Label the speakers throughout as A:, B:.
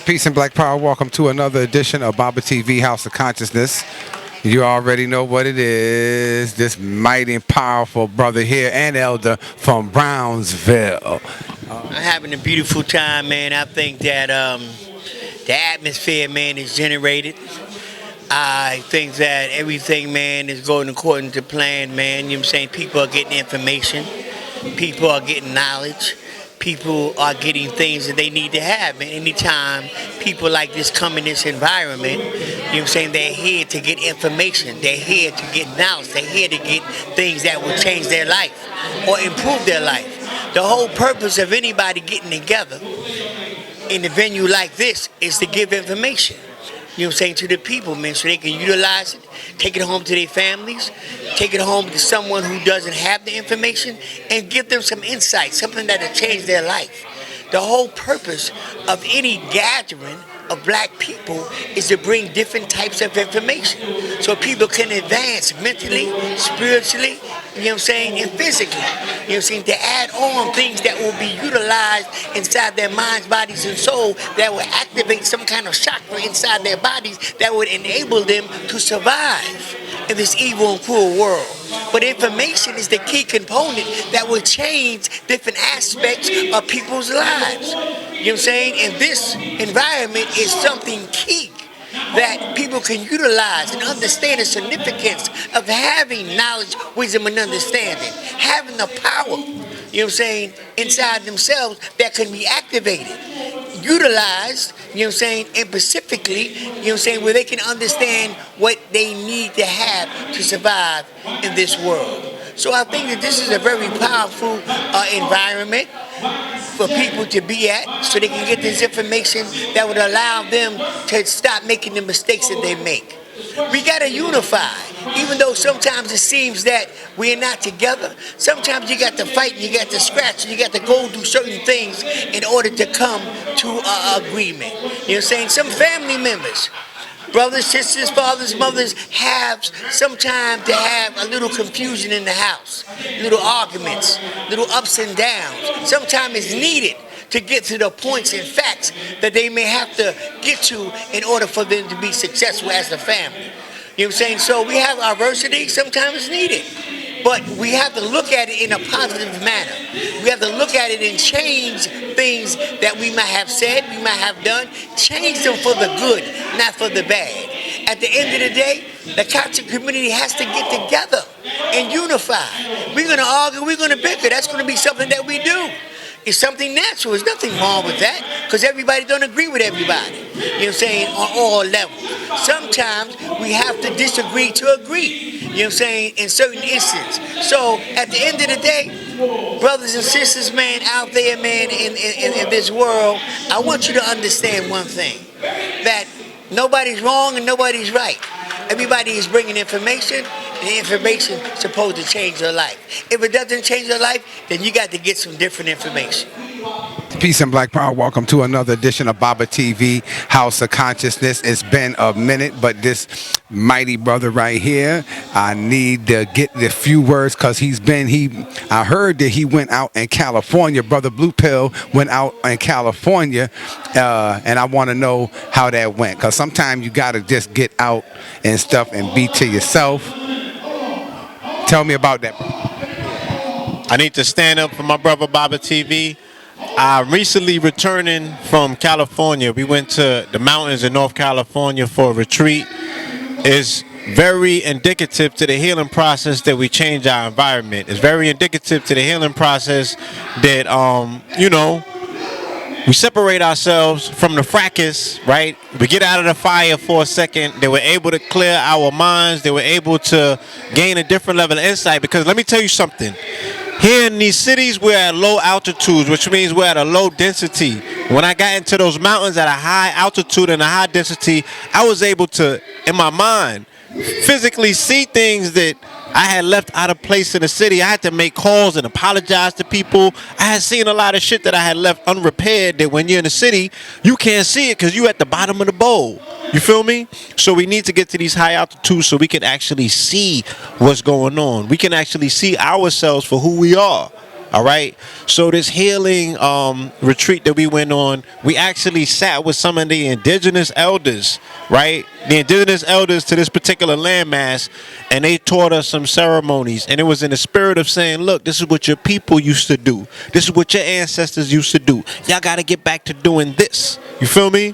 A: Peace and Black Power. Welcome to another edition of Baba TV House of Consciousness. You already know what it is. This mighty and powerful brother here and elder from Brownsville.
B: I'm having a beautiful time, man. I think that the atmosphere, man, is generated. I think that everything, man, is going according to plan, man. You know what I'm saying? People are getting information. People are getting knowledge. People are getting things that they need to have. And anytime people like this come in this environment, you know what I'm saying, they're here to get information. They're here to get knowledge. They're here to get things that will change their life or improve their life. The whole purpose of anybody getting together in a venue like this is to give information. You know what I'm saying, to the people, man, so they can utilize it, take it home to their families, take it home to someone who doesn't have the information, and give them some insight, something that'll change their life. The whole purpose of any gathering of black people is to bring different types of information so people can advance mentally, spiritually, you know what I'm saying, and physically. You know what I'm saying, to add on things that will be utilized inside their minds, bodies, and soul that will activate some kind of chakra inside their bodies that would enable them to survive in this evil and cruel world. But information is the key component that will change different aspects of people's lives. You know what I'm saying? And this environment is something key that people can utilize and understand the significance of having knowledge, wisdom, and understanding. Having the power, you know what I'm saying, inside themselves that can be activated, utilized, you know what I'm saying, and specifically, you know what I'm saying, where they can understand what they need to have to survive in this world. So I think that this is a very powerful environment for people to be at so they can get this information that would allow them to stop making the mistakes that they make. We got to unify. Even though sometimes it seems that we're not together, sometimes you got to fight and you got to scratch and you got to go do certain things in order to come to an agreement. You know what I'm saying? Some family members, brothers, sisters, fathers, mothers, have sometimes to have a little confusion in the house, little arguments, little ups and downs. Sometimes it's needed to get to the points and facts that they may have to get to in order for them to be successful as a family. You know what I'm saying? So we have adversity, sometimes it's needed. But we have to look at it in a positive manner. We have to look at it and change things that we might have said, we might have done, change them for the good, not for the bad. At the end of the day, the conscious community has to get together and unify. We're going to argue, we're going to bicker. That's going to be something that we do. It's something natural. There's nothing wrong with that because everybody don't agree with everybody. You know what I'm saying? On all levels. Sometimes we have to disagree to agree. You know what I'm saying? In certain instances. So at the end of the day, brothers and sisters, man, out there, man, in this world, I want you to understand one thing. That nobody's wrong and nobody's right. Everybody is bringing information, and the information is supposed to change your life. If it doesn't change your life, then you got to get some different information.
A: Peace and Black Power. Welcome to another edition of Baba TV House of Consciousness. It's been a minute, but this mighty brother right here, I need to get the few words because I heard that he went out in California. Brother Blue Pill went out in California, and I want to know how that went because sometimes you got to just get out and stuff and be to yourself. Tell me about that, bro.
C: I need to stand up for my brother Baba TV. I'm recently returning from California. We went to the mountains in North California for a retreat. It's very indicative to the healing process that we change our environment. It's very indicative to the healing process that, we separate ourselves from the fracas, right? We get out of the fire for a second. They were able to clear our minds. They were able to gain a different level of insight because let me tell you something. Here in these cities, we're at low altitudes, which means we're at a low density. When I got into those mountains at a high altitude and a high density, I was able to, in my mind, physically see things that I had left out of place in the city. I had to make calls and apologize to people. I had seen a lot of shit that I had left unrepaired that when you're in the city, you can't see it because you're at the bottom of the bowl. You feel me? So we need to get to these high altitudes so we can actually see what's going on. We can actually see ourselves for who we are. All All right. So this healing retreat that we went on, we actually sat with some of the indigenous elders, right? The indigenous elders to this particular landmass, and they taught us some ceremonies. And it was in the spirit of saying, look, this is what your people used to do. This is what your ancestors used to do. Y'all got to get back to doing this. You feel me?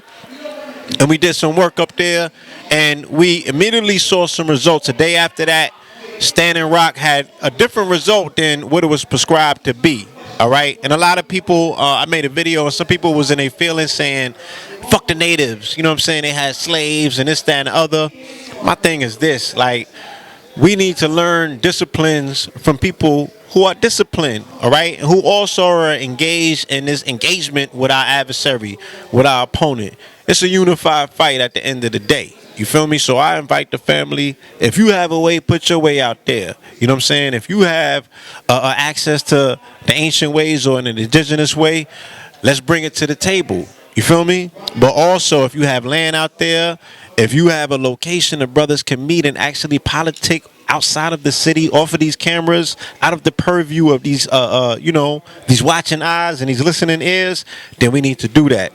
C: And we did some work up there, and we immediately saw some results. A day after that, Standing Rock had a different result than what it was prescribed to be. All right. And a lot of people, I made a video, and some people was in a feeling saying, fuck the natives. You know what I'm saying? They had slaves and this, that, and the other. My thing is this, like, we need to learn disciplines from people who are disciplined, all right, who also are engaged in this engagement with our adversary, with our opponent. It's a unified fight at the end of the day. You feel me? So I invite the family. If you have a way, put your way out there. You know what I'm saying? If you have access to the ancient ways or an indigenous way, let's bring it to the table. You feel me? But also, if you have land out there, if you have a location that brothers can meet and actually politic outside of the city, off of these cameras, out of the purview of these, these watching eyes and these listening ears, then we need to do that.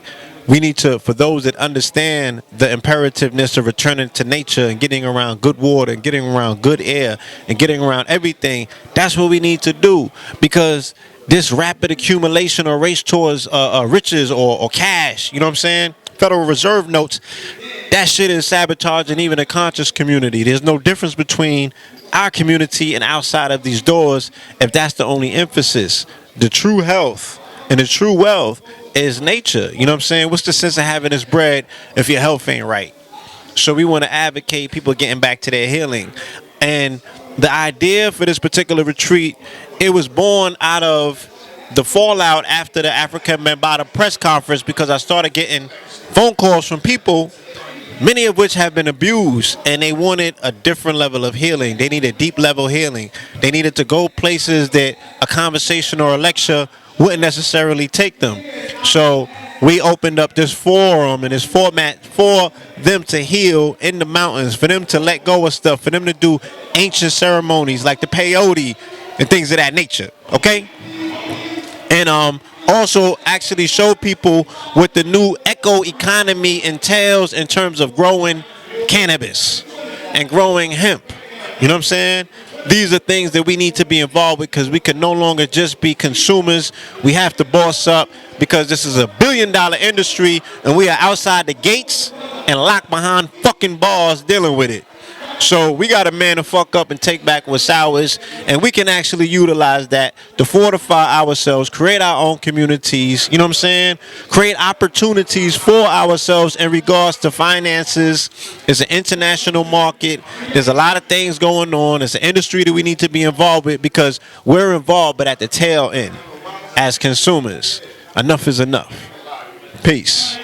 C: We need to, for those that understand the imperativeness of returning to nature and getting around good water and getting around good air and getting around everything, that's what we need to do. Because this rapid accumulation or race towards riches or cash, you know what I'm saying? Federal Reserve notes, that shit is sabotaging even a conscious community. There's no difference between our community and outside of these doors if that's the only emphasis. The true health and the true wealth is nature. You know what I'm saying? What's the sense of having this bread if your health ain't right? So we want to advocate people getting back to their healing. And the idea for this particular retreat, it was born out of the fallout after the African Mbata press conference, because I started getting phone calls from people, many of which have been abused, and they wanted a different level of healing. They needed deep level healing. They needed to go places that a conversation or a lecture wouldn't necessarily take them. So we opened up this forum and this format for them to heal in the mountains, for them to let go of stuff, for them to do ancient ceremonies like the peyote and things of that nature. Okay? And also actually show people what the new eco economy entails in terms of growing cannabis and growing hemp. You know what I'm saying? These are things that we need to be involved with, because we can no longer just be consumers. We have to boss up, because this is $1 billion industry and we are outside the gates and locked behind fucking bars dealing with it. So we got to man the fuck up and take back what's ours, and we can actually utilize that to fortify ourselves, create our own communities, you know what I'm saying? Create opportunities for ourselves in regards to finances. It's an international market. There's a lot of things going on. It's an industry that we need to be involved with, because we're involved, but at the tail end as consumers. Enough is enough. Peace.